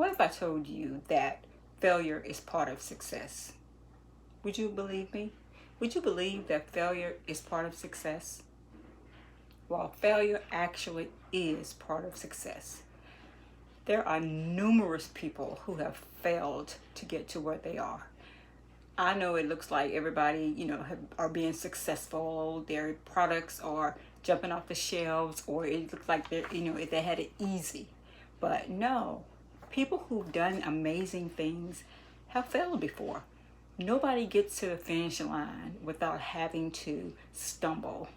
What if I told you that failure is part of success? Would you believe me? Would you believe that failure is part of success? Well, failure actually is part of success. There are numerous people who have failed to get to where they are. I know it looks like everybody, are being successful. Their products are jumping off the shelves, or it looks like they had it easy. But no, people who've done amazing things have failed before. Nobody gets to the finish line without having to stumble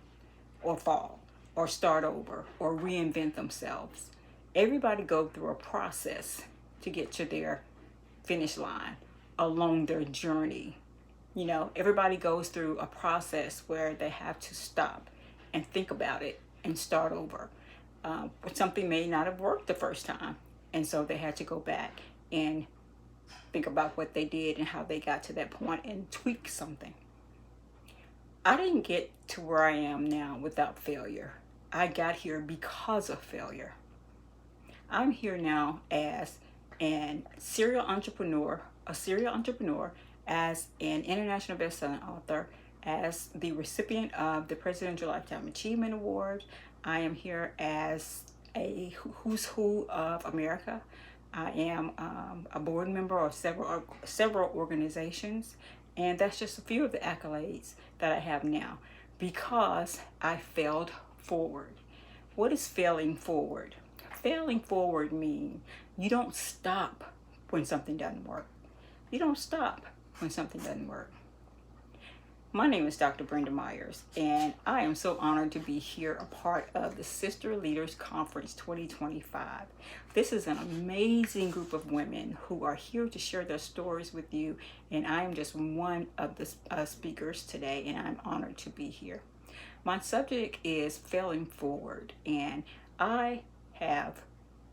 or fall or start over or reinvent themselves. Everybody go through a process to get to their finish line along their journey. Everybody goes through a process where they have to stop and think about it and start over. Something may not have worked the first time, and so they had to go back and think about what they did and how they got to that point and tweak something. I didn't get to where I am now without failure. I got here because of failure. I'm here now as a serial entrepreneur, as an international best-selling author, as the recipient of the Presidential Lifetime Achievement Award. I am here as a who's who of America. I am a board member of several organizations, and that's just a few of the accolades that I have now because I failed forward. What is failing forward? Failing forward means you don't stop when something doesn't work. You don't stop when something doesn't work. My name is Dr. Brenda Myers, and I am so honored to be here, a part of the Sister Leaders Conference 2025. This is an amazing group of women who are here to share their stories with you, and I am just one of the speakers today, and I'm honored to be here. My subject is failing forward, and I have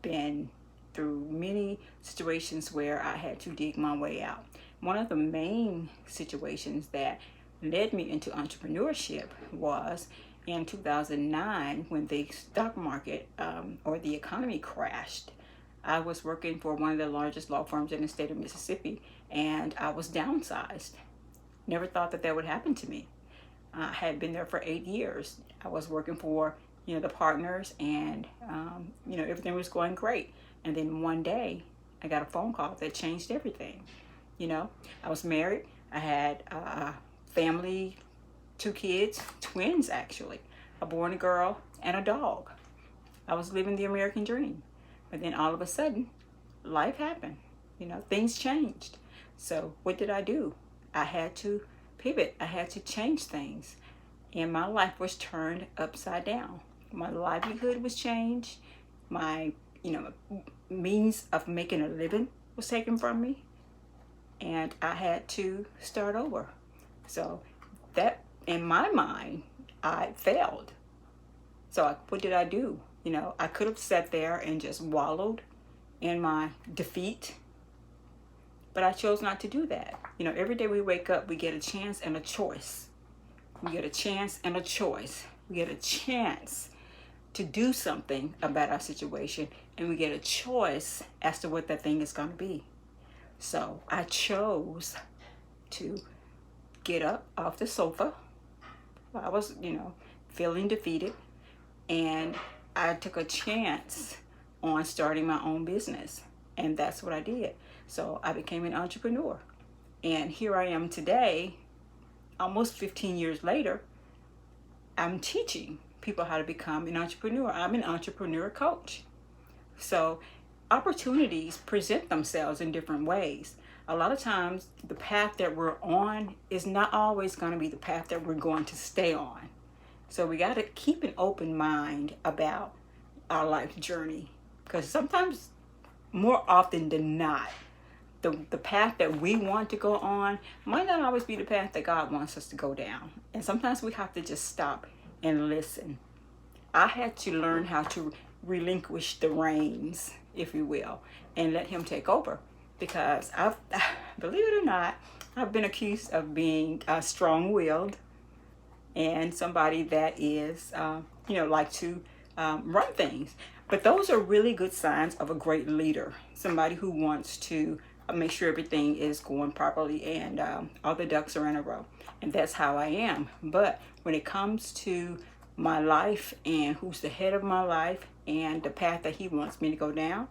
been through many situations where I had to dig my way out. One of the main situations that led me into entrepreneurship was in 2009 when the stock market or the economy crashed. I was working for one of the largest law firms in the state of Mississippi, and I was downsized. Never thought that would happen to me. I had been there for 8 years. I was working for the partners, and everything was going great. And then one day I got a phone call that changed everything. I was married. I had family, 2 kids, twins actually, a boy and a girl, and a dog. I was living the American dream. But then all of a sudden, life happened. Things changed. So what did I do? I had to pivot. I had to change things. And my life was turned upside down. My livelihood was changed. My, means of making a living was taken from me. And I had to start over. So that, in my mind, I failed. So what did I do? I could have sat there and just wallowed in my defeat, but I chose not to do that. Every day we wake up, we get a chance and a choice. We get a chance and a choice. We get a chance to do something about our situation, and we get a choice as to what that thing is going to be. So I chose to get up off the sofa. I was, feeling defeated, and I took a chance on starting my own business, and that's what I did. So I became an entrepreneur, and here I am today, almost 15 years later. I'm teaching people how to become an entrepreneur. I'm an entrepreneur coach. So opportunities present themselves in different ways. A lot of times the path that we're on is not always going to be the path that we're going to stay on. So we got to keep an open mind about our life journey, because sometimes, more often than not, the path that we want to go on might not always be the path that God wants us to go down. And sometimes we have to just stop and listen. I had to learn how to relinquish the reins, if you will, and let Him take over. Because believe it or not, I've been accused of being strong-willed and somebody that is, like to run things. But those are really good signs of a great leader, somebody who wants to make sure everything is going properly and all the ducks are in a row. And that's how I am. But when it comes to my life and who's the head of my life and the path that he wants me to go down,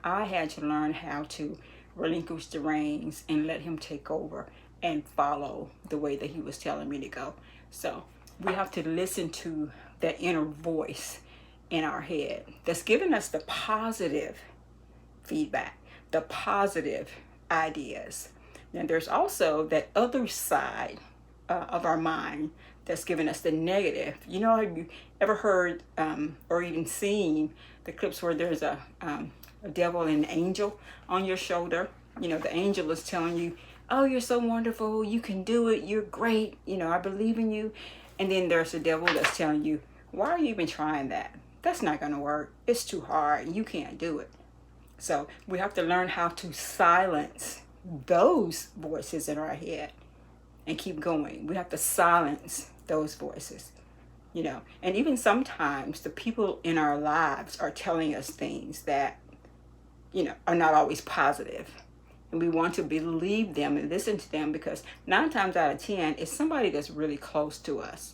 I had to learn how to relinquish the reins and let him take over and follow the way that he was telling me to go. So we have to listen to that inner voice in our head that's giving us the positive feedback, the positive ideas. And there's also that other side of our mind that's giving us the negative. You know, have you ever heard or even seen the clips where there's a devil and an angel on your shoulder? You know, the angel is telling you, oh, you're so wonderful, you can do it, you're great, you know, I believe in you. And then there's the devil that's telling you, why are you even trying that? That's not going to work. It's too hard. You can't do it. So we have to learn how to silence those voices in our head and keep going. We have to silence those voices, you know. And even sometimes the people in our lives are telling us things that, you know, are not always positive. And we want to believe them and listen to them because 9 times out of 10, it's somebody that's really close to us.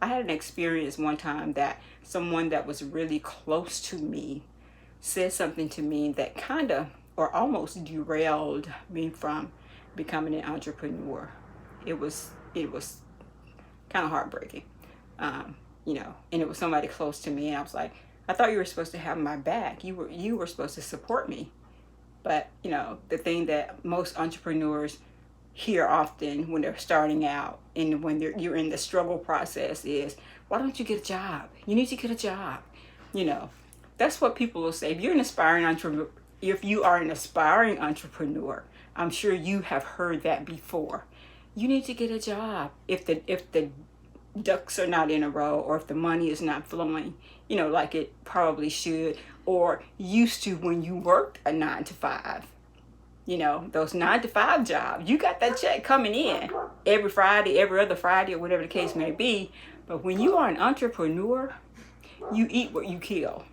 I had an experience one time that someone that was really close to me said something to me that kind of or almost derailed me from becoming an entrepreneur. It was kind of heartbreaking, you know, and it was somebody close to me. And I was like, I thought you were supposed to have my back. You were supposed to support me. But, you know, the thing that most entrepreneurs hear often when they're starting out and when you're in the struggle process is, why don't you get a job? You need to get a job. You know, that's what people will say. If you're an aspiring entrepreneur, if you are an aspiring entrepreneur, I'm sure you have heard that before. You need to get a job. If the ducks are not in a row or if the money is not flowing, you know, like it probably should or used to when you worked a 9 to 5. You know, those 9 to 5 jobs, you got that check coming in every Friday, every other Friday, or whatever the case may be. But when you are an entrepreneur, you eat what you kill.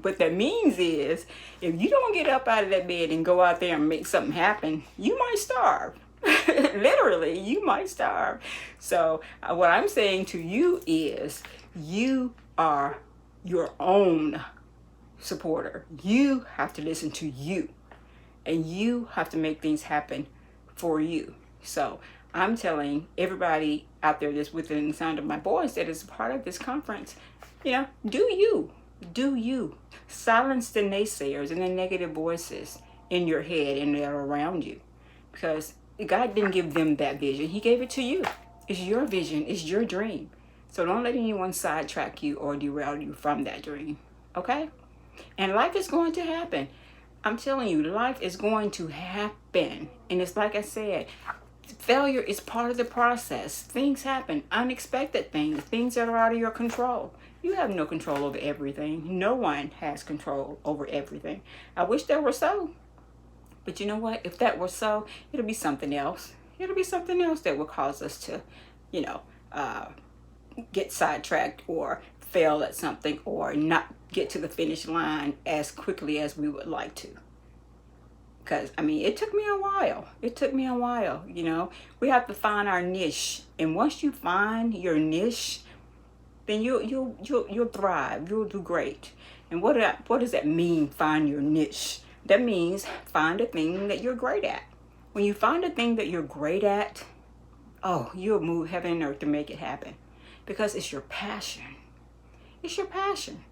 What that means is, if you don't get up out of that bed and go out there and make something happen, you might starve. Literally, you might starve. So what I'm saying to you is, you are your own supporter. You have to listen to you. And you have to make things happen for you. So I'm telling everybody out there that's within the sound of my voice that is a part of this conference, you know, do you. Do you. Silence the naysayers and the negative voices in your head and that are around you. Because God didn't give them that vision. He gave it to you. It's your vision. It's your dream. So don't let anyone sidetrack you or derail you from that dream. Okay? And life is going to happen. I'm telling you, life is going to happen. And it's like I said, failure is part of the process. Things happen, unexpected things, things that are out of your control. You have no control over everything. No one has control over everything. I wish that were so. But you know what? If that were so, it'll be something else. It'll be something else that will cause us to, you know, get sidetracked or fail at something or not get to the finish line as quickly as we would like to. Because, I mean, it took me a while. You know. We have to find our niche. And once you find your niche, then you'll thrive. You'll do great. And what does that mean, find your niche? That means find a thing that you're great at. When you find a thing that you're great at, oh, you'll move heaven and earth to make it happen. Because it's your passion. It's your passion.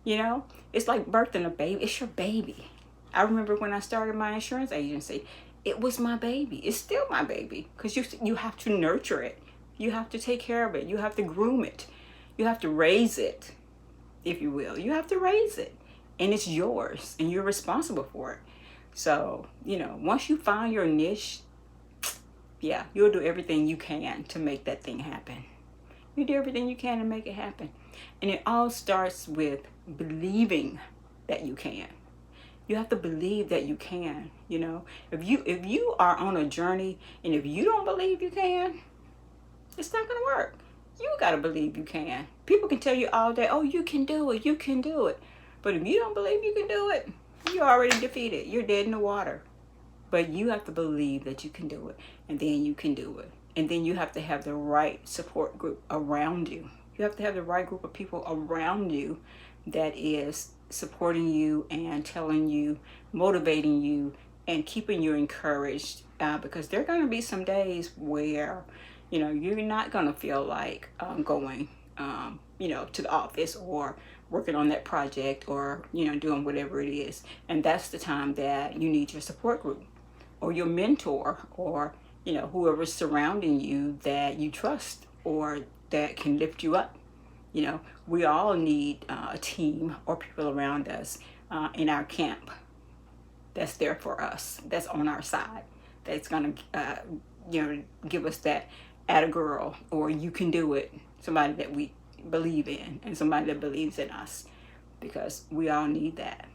You know, it's like birthing a baby. It's your baby. I remember when I started my insurance agency, it was my baby. It's still my baby because you have to nurture it. You have to take care of it. You have to groom it. You have to raise it, if you will. You have to raise it. And it's yours and you're responsible for it. So, you know, once you find your niche, yeah, you'll do everything you can to make that thing happen. You do everything you can to make it happen. And it all starts with believing that you can. You have to believe that you can, you know. If you are on a journey and if you don't believe you can, it's not going to work. You got to believe you can. People can tell you all day, oh, you can do it, you can do it. But if you don't believe you can do it, you're already defeated. You're dead in the water. But you have to believe that you can do it, and then you can do it. And then you have to have the right support group around you. You have to have the right group of people around you that is supporting you and telling you, motivating you, and keeping you encouraged. Because there are going to be some days where, you're not going to feel like going, to the office or working on that project or, doing whatever it is. And that's the time that you need your support group or your mentor or, whoever's surrounding you that you trust or that can lift you up. We all need a team or people around us in our camp that's there for us, that's on our side, that's going to, give us that atta girl or you can do it, somebody that we believe in and somebody that believes in us, because we all need that.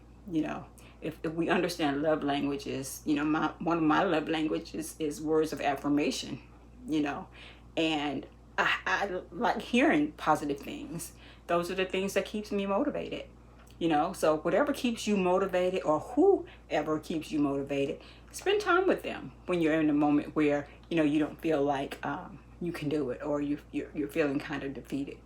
If we understand love languages, one of my love languages is words of affirmation, and I like hearing positive things. Those are the things that keeps me motivated, so whatever keeps you motivated or whoever keeps you motivated, spend time with them when you're in a moment where, you don't feel like you can do it or you're feeling kind of defeated,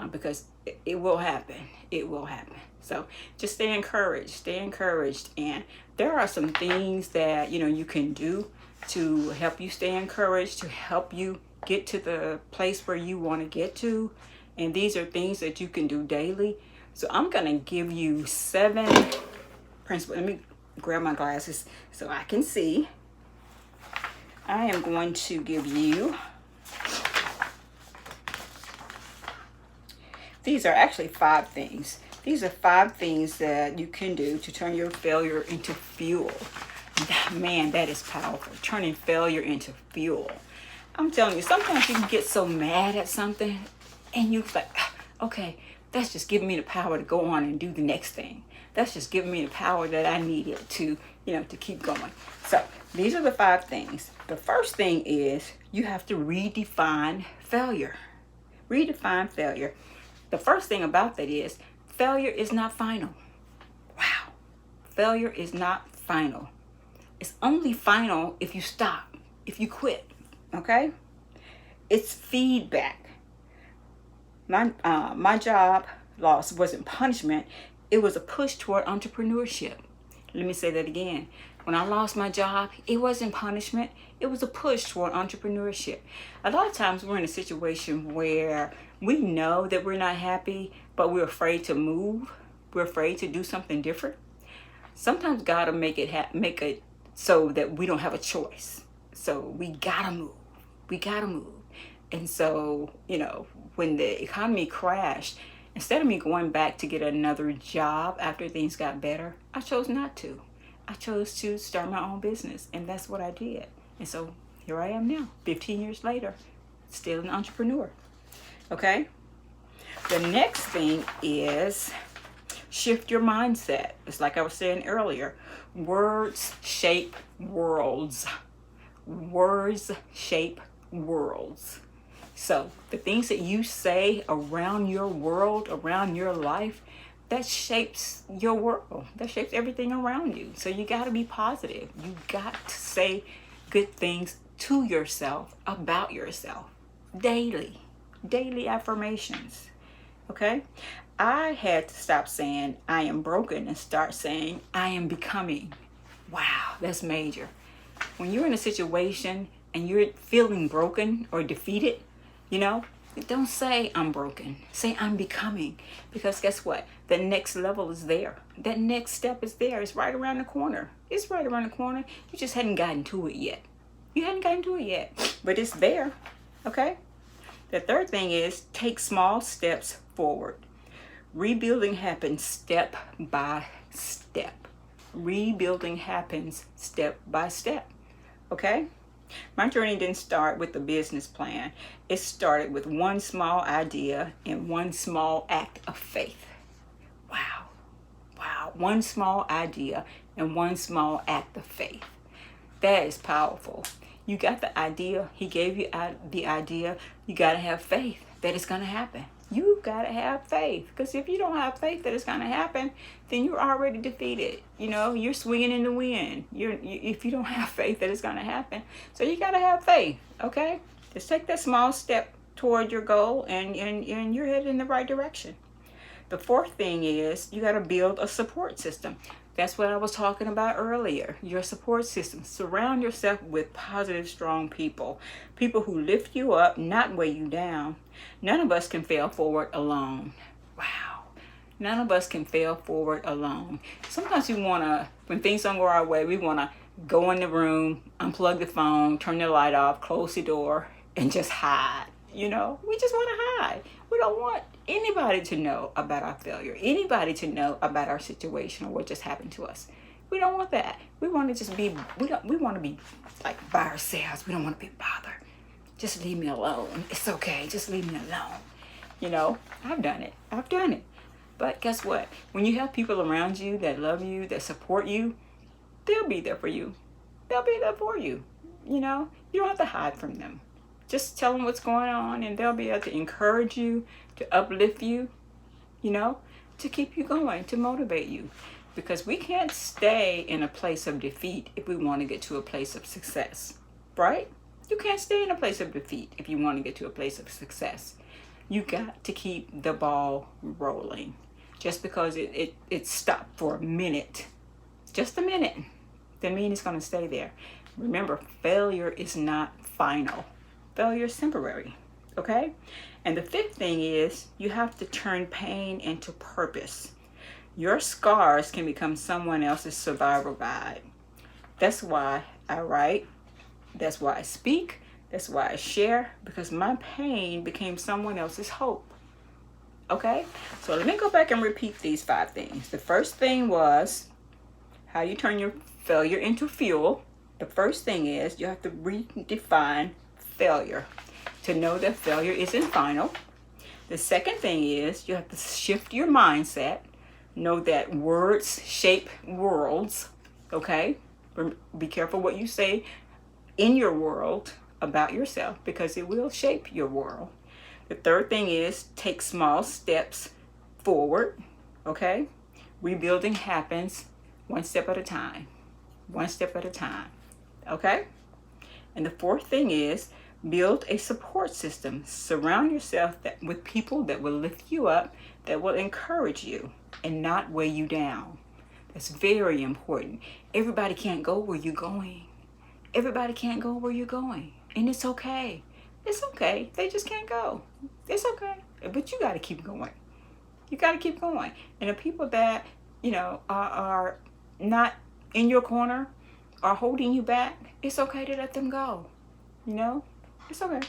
because it will happen. It will happen. So just stay encouraged, and there are some things that, you can do to help you stay encouraged, to help you get to the place where you want to get to. And these are things that you can do daily. So I'm going to give you 7 principles. Let me grab my glasses so I can see. I am going to give you, these are actually 5 things. These are 5 things that you can do to turn your failure into fuel. Man, that is powerful. Turning failure into fuel. I'm telling you, sometimes you can get so mad at something and you're like, okay, that's just giving me the power to go on and do the next thing. That's just giving me the power that I needed to, to keep going. So these are the 5 things. The first thing is you have to redefine failure. Redefine failure. The first thing about that is failure is not final. Wow. Failure is not final. It's only final if you stop, if you quit. Okay? It's feedback. My job loss wasn't punishment. It was a push toward entrepreneurship. Let me say that again. When I lost my job, it wasn't punishment. It was a push toward entrepreneurship. A lot of times we're in a situation where we know that we're not happy, but we're afraid to move. We're afraid to do something different. Sometimes God will make it so that we don't have a choice. So we gotta move. We gotta move. And so, when the economy crashed, instead of me going back to get another job after things got better, I chose not to. I chose to start my own business, and that's what I did. And so here I am now, 15 years later, still an entrepreneur. Okay? The next thing is shift your mindset. It's like I was saying earlier, words shape worlds. Words shape worlds. So the things that you say around your world, around your life, that shapes your world. That shapes everything around you. So you got to be positive. You got to say good things to yourself, about yourself, daily. Daily affirmations. Okay? I had to stop saying I am broken and start saying I am becoming. Wow, that's major. When you're in a situation and you're feeling broken or defeated, don't say I'm broken. Say I'm becoming. Because guess what? The next level is there. That next step is there. It's right around the corner. It's right around the corner. You just hadn't gotten to it yet. But it's there. Okay? The third thing is take small steps forward. Rebuilding happens step by step. Rebuilding happens step by step. Okay? My journey didn't start with a business plan. It started with one small idea and one small act of faith. Wow. One small idea and one small act of faith. That is powerful. You got the idea. He gave you the idea. You got to have faith that it's going to happen. You gotta have faith, because if you don't have faith that it's gonna happen, then you're already defeated. You're swinging in the wind. If you don't have faith that it's gonna happen, so you gotta have faith. Okay, just take that small step toward your goal, and you're headed in the right direction. The fourth thing is you got to build a support system. That's what I was talking about earlier. Your support system. Surround yourself with positive, strong people. People who lift you up, not weigh you down. None of us can fail forward alone. Wow. None of us can fail forward alone. Sometimes when things don't go our way, we want to go in the room, unplug the phone, turn the light off, close the door, and just hide. We just want to hide. We don't want anybody to know about our failure, anybody to know about our situation or what just happened to us. We don't want that. We want to just be, we want to be like by ourselves. We don't want to be bothered. Just leave me alone. It's okay. Just leave me alone. I've done it. But guess what? When you have people around you that love you, that support you, they'll be there for you. They'll be there for you. You don't have to hide from them. Just tell them what's going on, and they'll be able to encourage you, to uplift you, to keep you going, to motivate you. Because we can't stay in a place of defeat if we want to get to a place of success, right? You can't stay in a place of defeat if you want to get to a place of success. You got to keep the ball rolling. Just because it stopped for a minute, just a minute, doesn't mean it's going to stay there. Remember, failure is not final. Failure is temporary, okay? And the fifth thing is you have to turn pain into purpose. Your scars can become someone else's survival guide. That's why I write. That's why I speak. That's why I share, because my pain became someone else's hope. Okay? So let me go back and repeat these 5 things. The first thing was how you turn your failure into fuel. The first thing is you have to redefine failure to know that failure isn't final. The second thing is you have to shift your mindset. Know that words shape worlds. Okay? Be careful what you say in your world about yourself, because it will shape your world. The third thing is take small steps forward. Okay? Rebuilding happens one step at a time. One step at a time. Okay? And the fourth thing is build a support system. Surround yourself with people that will lift you up, that will encourage you and not weigh you down. That's very important. Everybody can't go where you're going. Everybody can't go where you're going. And it's okay. It's okay. They just can't go. It's okay. But you got to keep going. You got to keep going. And the people that, are not in your corner, are holding you back, it's okay to let them go. It's okay.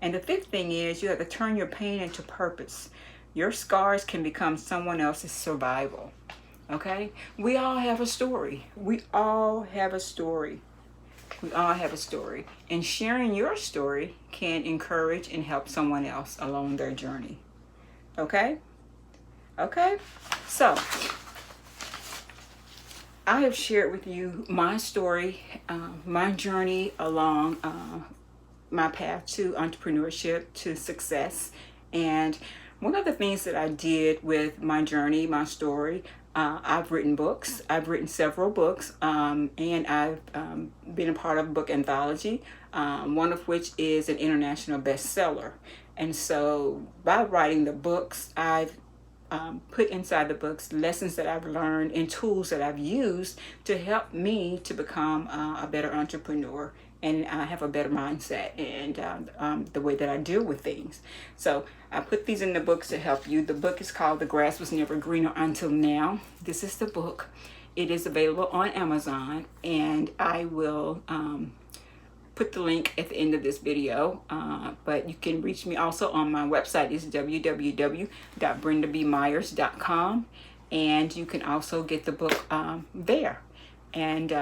And the fifth thing is you have to turn your pain into purpose. Your scars can become someone else's survival. Okay? We all have a story. We all have a story. And sharing your story can encourage and help someone else along their journey. Okay? Okay? So, I have shared with you my story, my journey along my path to entrepreneurship, to success. And one of the things that I did with my journey, my story, I've written books. I've written several books, and I've been a part of a book anthology, one of which is an international bestseller. And so by writing the books, I've put inside the books lessons that I've learned and tools that I've used to help me to become a better entrepreneur, and I have a better mindset and the way that I deal with things. So I put these in the books to help you. The book is called The Grass Was Never Greener Until Now. This is the book. It is available on Amazon, and I will put the link at the end of this video, but you can reach me also on my website. Is www.brendabmyers.com, and you can also get the book there. And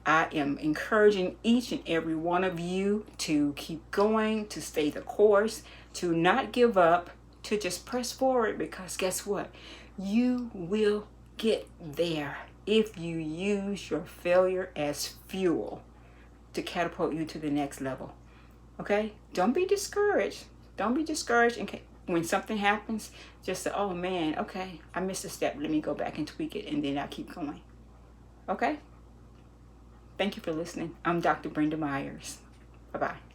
I am encouraging each and every one of you to keep going, to stay the course, to not give up, to just press forward, because guess what? You will get there if you use your failure as fuel to catapult you to the next level. Okay? Don't be discouraged. Don't be discouraged when something happens, just say, oh man, okay, I missed a step. Let me go back and tweak it, and then I'll keep going. Okay? Thank you for listening. I'm Dr. Brenda Myers. Bye-bye.